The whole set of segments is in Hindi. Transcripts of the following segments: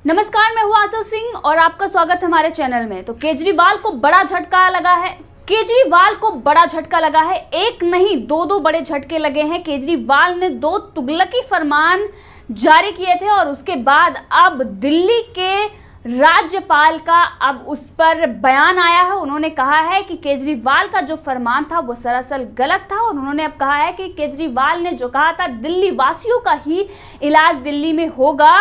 नमस्कार, मैं हूँ आंचल सिंह और आपका स्वागत है हमारे चैनल में। तो केजरीवाल को बड़ा झटका लगा है। केजरीवाल को बड़ा झटका लगा है। एक नहीं, दो बड़े झटके लगे हैं। केजरीवाल ने 2 तुगलकी फरमान जारी किए थे और उसके बाद अब दिल्ली के राज्यपाल का अब उस पर बयान आया है। उन्होंने कहा है कि केजरीवाल का जो फरमान था वो सरासर गलत था और उन्होंने अब कहा है कि केजरीवाल ने जो कहा था दिल्ली वासियों का ही इलाज दिल्ली में होगा,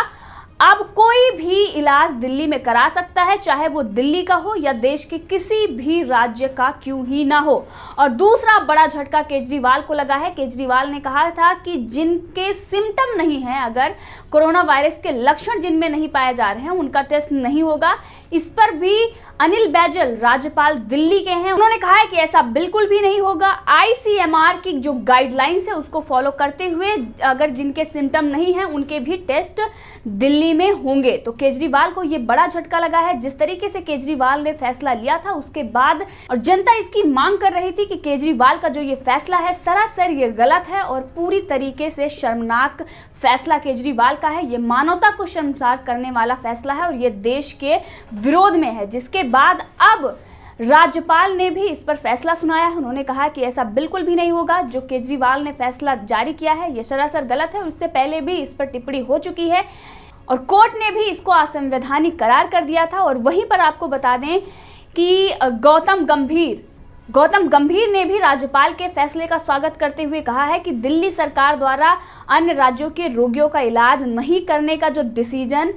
अब कोई भी इलाज दिल्ली में करा सकता है, चाहे वो दिल्ली का हो या देश के किसी भी राज्य का क्यों ही ना हो। और दूसरा बड़ा झटका केजरीवाल को लगा है। केजरीवाल ने कहा था कि जिनके सिम्टम नहीं हैं, अगर कोरोना वायरस के लक्षण जिनमें नहीं पाए जा रहे हैं, उनका टेस्ट नहीं होगा। इस पर भी अनिल बैजल राज्यपाल दिल्ली के हैं, उन्होंने कहा है कि ऐसा बिल्कुल भी नहीं होगा। आईसीएमआर की जो गाइडलाइंस है उसको फॉलो करते हुए अगर जिनके सिम्टम नहीं है उनके भी टेस्ट दिल्ली में होंगे। तो केजरीवाल को ये बड़ा झटका लगा है। जिस तरीके से केजरीवाल ने फैसला लिया था उसके बाद और जनता इसकी मांग कर रही थी कि केजरीवाल का जो ये फैसला है सरासर ये गलत है और पूरी तरीके से शर्मनाक फैसला केजरीवाल का है। ये मानवता को शर्मसार करने वाला फैसला है और ये देश के विरोध में है। जिसके बाद अब राज्यपाल ने भी इस पर फैसला सुनाया है। उन्होंने कहा कि ऐसा बिल्कुल भी नहीं होगा। जो केजरीवाल ने फैसला जारी किया है ये सरासर गलत है। उससे पहले भी इस पर टिप्पणी हो चुकी है और कोर्ट ने भी इसको असंवैधानिक करार कर दिया था। और वहीं पर आपको बता दें कि गौतम गंभीर ने भी राज्यपाल के फैसले का स्वागत करते हुए कहा है कि दिल्ली सरकार द्वारा अन्य राज्यों के रोगियों का इलाज नहीं करने का जो डिसीजन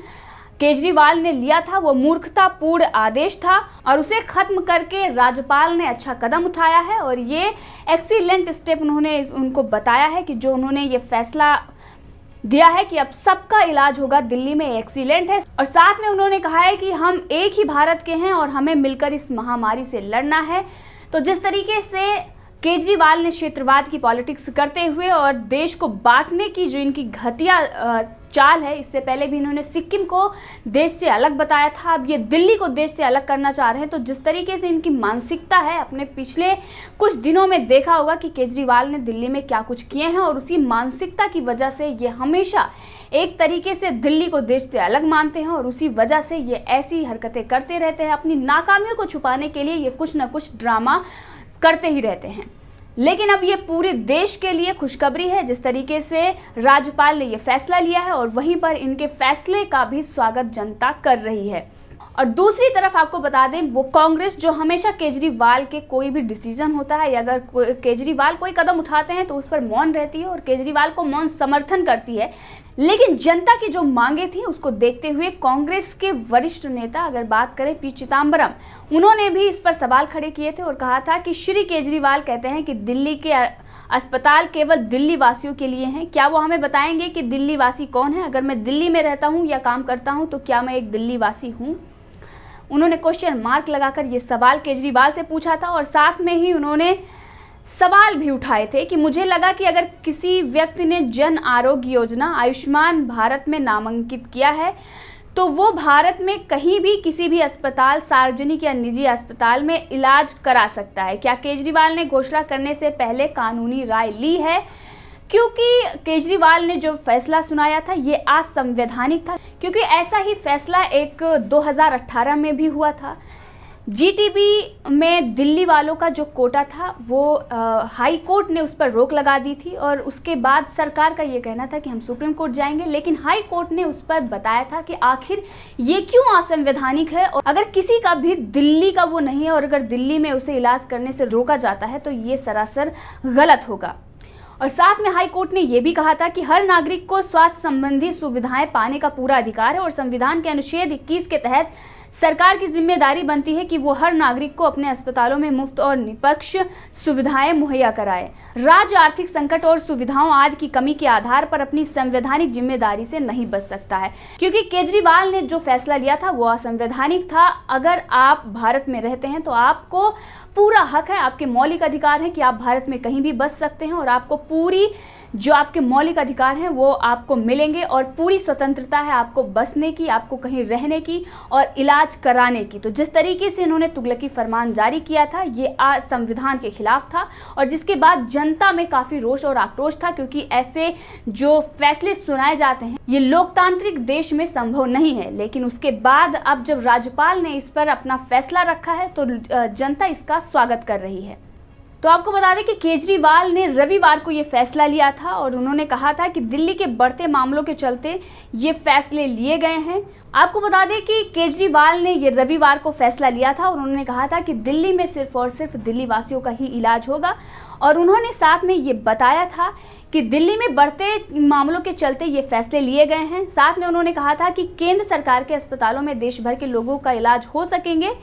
केजरीवाल ने लिया था वो मूर्खतापूर्ण आदेश था और उसे खत्म करके राज्यपाल ने अच्छा कदम उठाया है। और ये एक्सीलेंट स्टेप उन्होंने उनको बताया है कि जो उन्होंने ये फैसला दिया है कि अब सबका इलाज होगा दिल्ली में, एक्सीलेंट है। और साथ में उन्होंने कहा है कि हम एक ही भारत के हैं और हमें मिलकर इस महामारी से लड़ना है। तो जिस तरीके से केजरीवाल ने क्षेत्रवाद की पॉलिटिक्स करते हुए और देश को बांटने की जो इनकी घटिया चाल है, इससे पहले भी इन्होंने सिक्किम को देश से अलग बताया था, अब ये दिल्ली को देश से अलग करना चाह रहे हैं। तो जिस तरीके से इनकी मानसिकता है, अपने पिछले कुछ दिनों में देखा होगा कि केजरीवाल ने दिल्ली में क्या कुछ किए हैं और उसी मानसिकता की वजह से ये हमेशा एक तरीके से दिल्ली को देश से अलग मानते हैं और उसी वजह से ये ऐसी हरकतें करते रहते हैं। अपनी नाकामियों को छुपाने के लिए ये कुछ ना कुछ ड्रामा करते ही रहते हैं। लेकिन अब ये पूरे देश के लिए खुशखबरी है जिस तरीके से राज्यपाल ने ये फैसला लिया है और वहीं पर इनके फैसले का भी स्वागत जनता कर रही है। और दूसरी तरफ आपको बता दें, वो कांग्रेस जो हमेशा केजरीवाल के कोई भी डिसीजन होता है या अगर केजरीवाल कोई कदम उठाते हैं तो उस पर मौन रहती है और केजरीवाल को मौन समर्थन करती है। लेकिन जनता की जो मांगे थी उसको देखते हुए कांग्रेस के वरिष्ठ नेता, अगर बात करें पी चिदम्बरम, उन्होंने भी इस पर सवाल खड़े किए थे और कहा था कि श्री केजरीवाल कहते हैं कि दिल्ली के अस्पताल केवल दिल्ली वासियों के लिए हैं। क्या वो हमें बताएंगे कि दिल्ली वासी कौन है? अगर मैं दिल्ली में रहता हूँ या काम करता हूँ तो क्या मैं एक दिल्ली वासी हूँ? उन्होंने क्वेश्चन मार्क लगाकर ये सवाल केजरीवाल से पूछा था और साथ में ही उन्होंने सवाल भी उठाए थे कि मुझे लगा कि अगर किसी व्यक्ति ने जन आरोग्य योजना आयुष्मान भारत में नामांकित किया है तो वो भारत में कहीं भी किसी भी अस्पताल, सार्वजनिक या निजी अस्पताल में इलाज करा सकता है। क्या केजरीवाल ने घोषणा करने से पहले कानूनी राय ली है? क्योंकि केजरीवाल ने जो फैसला सुनाया था ये असंवैधानिक था, क्योंकि ऐसा ही फैसला एक 2018 में भी हुआ था। जीटीबी में दिल्ली वालों का जो कोटा था वो हाई कोर्ट ने उस पर रोक लगा दी थी और उसके बाद सरकार का ये कहना था कि हम सुप्रीम कोर्ट जाएंगे, लेकिन हाई कोर्ट ने उस पर बताया था कि आखिर ये क्यों असंवैधानिक है और अगर किसी का भी दिल्ली का वो नहीं है और अगर दिल्ली में उसे इलाज करने से रोका जाता है तो ये सरासर गलत होगा। और साथ में हाई कोर्ट ने यह भी कहा था कि हर नागरिक को स्वास्थ्य संबंधी सुविधाएं पाने का पूरा अधिकार है और संविधान के अनुच्छेद 21 के तहत सरकार की जिम्मेदारी बनती है कि वो हर नागरिक को अपने अस्पतालों में मुफ्त और निष्पक्ष सुविधाएं मुहैया कराए। राज्य आर्थिक संकट और सुविधाओं आदि की कमी के आधार पर अपनी संवैधानिक जिम्मेदारी से नहीं बच सकता है। क्योंकि केजरीवाल ने जो फैसला लिया था वो असंवैधानिक था। अगर आप भारत में रहते हैं तो आपको पूरा हक है, आपके मौलिक अधिकार है कि आप भारत में कहीं भी बस सकते हैं और आपको पूरी जो आपके मौलिक अधिकार हैं वो आपको मिलेंगे और पूरी स्वतंत्रता है आपको बसने की, आपको कहीं रहने की और इलाज कराने की। तो जिस तरीके से इन्होंने तुगलकी फरमान जारी किया था ये संविधान के खिलाफ था और जिसके बाद जनता में काफ़ी रोष और आक्रोश था, क्योंकि ऐसे जो फैसले सुनाए जाते हैं ये लोकतांत्रिक देश में संभव नहीं है। लेकिन उसके बाद अब जब राज्यपाल ने इस पर अपना फैसला रखा है तो जनता इसका स्वागत कर रही है। तो आपको बता दें कि केजरीवाल ने रविवार को ये फैसला लिया था और उन्होंने कहा था कि दिल्ली के बढ़ते मामलों के चलते ये फैसले लिए गए हैं। आपको बता दें कि केजरीवाल ने ये रविवार को फैसला लिया था और उन्होंने कहा था कि दिल्ली में सिर्फ और सिर्फ दिल्ली वासियों का ही इलाज होगा और उन्होंने साथ में ये बताया था कि दिल्ली में बढ़ते मामलों के चलते ये फैसले लिए गए हैं। साथ में उन्होंने कहा था कि केंद्र सरकार के अस्पतालों में देश भर के लोगों का इलाज हो सकेंगे।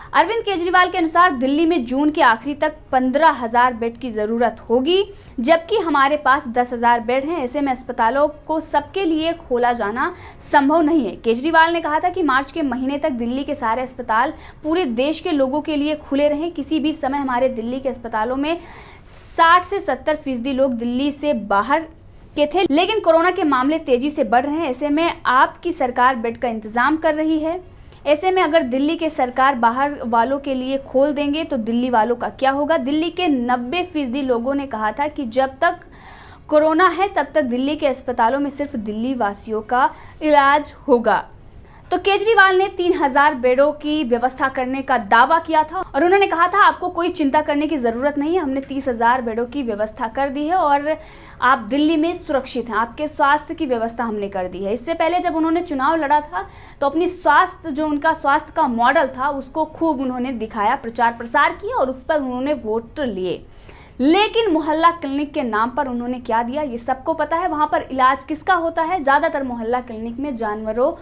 अरविंद केजरीवाल के अनुसार दिल्ली में जून के आखिरी तक 15,000 बेड की ज़रूरत होगी, जबकि हमारे पास 10,000 बेड हैं। ऐसे में अस्पतालों को सबके लिए खोला जाना संभव नहीं है। केजरीवाल ने कहा था कि मार्च के महीने तक दिल्ली के सारे अस्पताल पूरे देश के लोगों के लिए खुले रहें। किसी भी समय हमारे दिल्ली के अस्पतालों में 60 से 70% लोग दिल्ली से बाहर के थे, लेकिन कोरोना के मामले तेजी से बढ़ रहे हैं। ऐसे में आपकी सरकार बेड का इंतजाम कर रही है। ऐसे में अगर दिल्ली के सरकार बाहर वालों के लिए खोल देंगे तो दिल्ली वालों का क्या होगा। दिल्ली के 90% लोगों ने कहा था कि जब तक कोरोना है तब तक दिल्ली के अस्पतालों में सिर्फ दिल्ली वासियों का इलाज होगा। तो केजरीवाल ने 3,000 बेडों की व्यवस्था करने का दावा किया था और उन्होंने कहा था आपको कोई चिंता करने की ज़रूरत नहीं है, हमने 30,000 बेडों की व्यवस्था कर दी है और आप दिल्ली में सुरक्षित हैं, आपके स्वास्थ्य की व्यवस्था हमने कर दी है। इससे पहले जब उन्होंने चुनाव लड़ा था तो अपनी उनका स्वास्थ्य का मॉडल था उसको खूब उन्होंने दिखाया, प्रचार प्रसार किया और उस पर उन्होंने वोट लिए। लेकिन मोहल्ला क्लिनिक के नाम पर उन्होंने क्या दिया ये सबको पता है। वहाँ पर इलाज किसका होता है, ज़्यादातर मोहल्ला क्लिनिक में जानवरों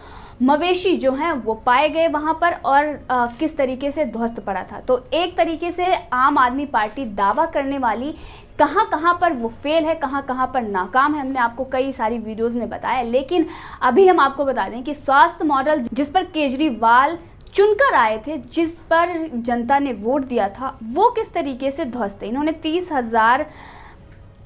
मवेशी जो हैं वो पाए गए वहाँ पर और किस तरीके से ध्वस्त पड़ा था। तो एक तरीके से आम आदमी पार्टी दावा करने वाली कहाँ कहाँ पर वो फेल है, कहाँ कहाँ पर नाकाम है, हमने आपको कई सारी वीडियोज़ में बताया। लेकिन अभी हम आपको बता दें कि स्वास्थ्य मॉडल जिस पर केजरीवाल चुनकर आए थे, जिस पर जनता ने वोट दिया था, वो किस तरीके से ध्वस्त है। इन्होंने 30,000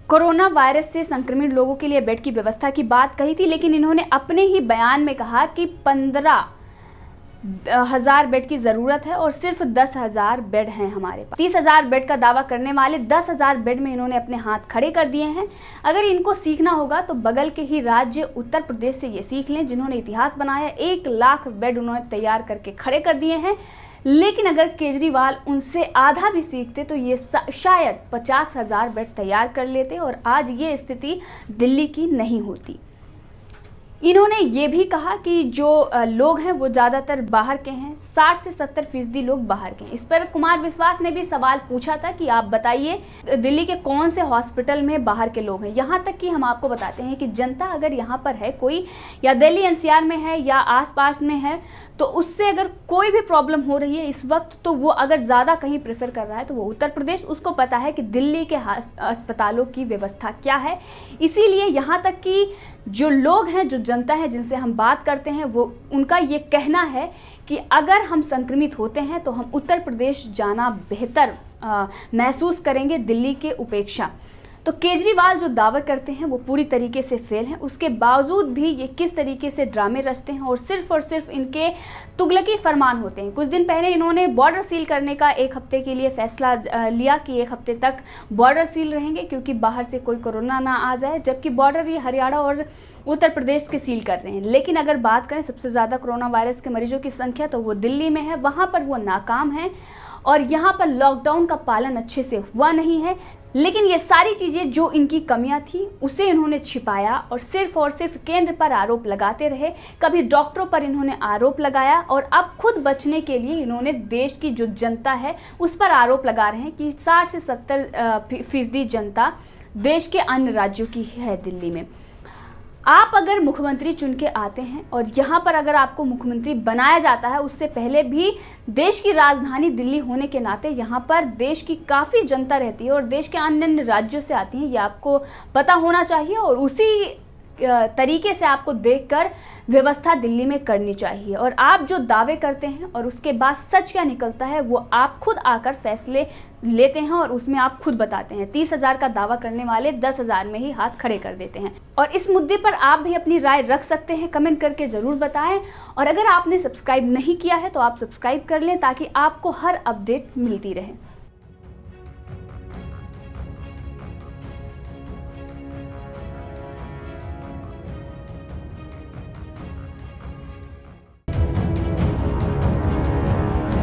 कोरोना वायरस से संक्रमित लोगों के लिए बेड की व्यवस्था की बात कही थी, लेकिन इन्होंने अपने ही बयान में कहा कि 15,000 बेड की ज़रूरत है और सिर्फ 10,000 बेड हैं हमारे पास। 30,000 बेड का दावा करने वाले 10,000 बेड में इन्होंने अपने हाथ खड़े कर दिए हैं। अगर इनको सीखना होगा तो बगल के ही राज्य उत्तर प्रदेश से ये सीख लें, जिन्होंने इतिहास बनाया। 1 लाख बेड उन्होंने तैयार करके खड़े कर दिए हैं। लेकिन अगर केजरीवाल उनसे आधा भी सीखते तो ये शायद 50,000 बेड तैयार कर लेते और आज ये स्थिति दिल्ली की नहीं होती। इन्होंने ये भी कहा कि जो लोग हैं वो ज़्यादातर बाहर के हैं, 60 से 70% लोग बाहर के हैं। इस पर कुमार विश्वास ने भी सवाल पूछा था कि आप बताइए दिल्ली के कौन से हॉस्पिटल में बाहर के लोग हैं। यहाँ तक कि हम आपको बताते हैं कि जनता अगर यहाँ पर है कोई, या दिल्ली NCR में है या आसपास में है, तो उससे अगर कोई भी प्रॉब्लम हो रही है इस वक्त, तो वो अगर ज़्यादा कहीं प्रेफर कर रहा है तो वो उत्तर प्रदेश। उसको पता है कि दिल्ली के अस्पतालों की व्यवस्था क्या है। इसीलिए यहाँ तक कि जो लोग हैं, जो जनता है जिनसे हम बात करते हैं, वो उनका ये कहना है कि अगर हम संक्रमित होते हैं तो हम उत्तर प्रदेश जाना बेहतर महसूस करेंगे दिल्ली के उपेक्षा। तो केजरीवाल जो दावे करते हैं वो पूरी तरीके से फेल हैं। उसके बावजूद भी ये किस तरीके से ड्रामे रचते हैं और सिर्फ इनके तुगलकी फरमान होते हैं। कुछ दिन पहले इन्होंने बॉर्डर सील करने का 1 हफ्ते के लिए फैसला लिया कि 1 हफ्ते तक बॉर्डर सील रहेंगे क्योंकि बाहर से कोई कोरोना ना आ जाए, जबकि बॉर्डर ये हरियाणा और उत्तर प्रदेश के सील कर रहे हैं। लेकिन अगर बात करें सबसे ज़्यादा कोरोना वायरस के मरीजों की संख्या तो वो दिल्ली में है, वहाँ पर वो नाकाम है और यहाँ पर लॉकडाउन का पालन अच्छे से हुआ नहीं है। लेकिन ये सारी चीज़ें जो इनकी कमियां थी उसे इन्होंने छिपाया और सिर्फ केंद्र पर आरोप लगाते रहे। कभी डॉक्टरों पर इन्होंने आरोप लगाया और अब खुद बचने के लिए इन्होंने देश की जो जनता है उस पर आरोप लगा रहे हैं कि 60 से 70% जनता देश के अन्य राज्यों की है दिल्ली में। आप अगर मुख्यमंत्री चुन के आते हैं और यहाँ पर अगर आपको मुख्यमंत्री बनाया जाता है, उससे पहले भी देश की राजधानी दिल्ली होने के नाते यहाँ पर देश की काफ़ी जनता रहती है और देश के अन्य राज्यों से आती है, ये आपको पता होना चाहिए। और उसी तरीके से आपको देखकर व्यवस्था दिल्ली में करनी चाहिए। और आप जो दावे करते हैं और उसके बाद सच क्या निकलता है वो आप खुद आकर फैसले लेते हैं और उसमें आप खुद बताते हैं। 30,000 का दावा करने वाले 10,000 में ही हाथ खड़े कर देते हैं। और इस मुद्दे पर आप भी अपनी राय रख सकते हैं, कमेंट करके ज़रूर बताएं। और अगर आपने सब्सक्राइब नहीं किया है तो आप सब्सक्राइब कर लें ताकि आपको हर अपडेट मिलती रहे।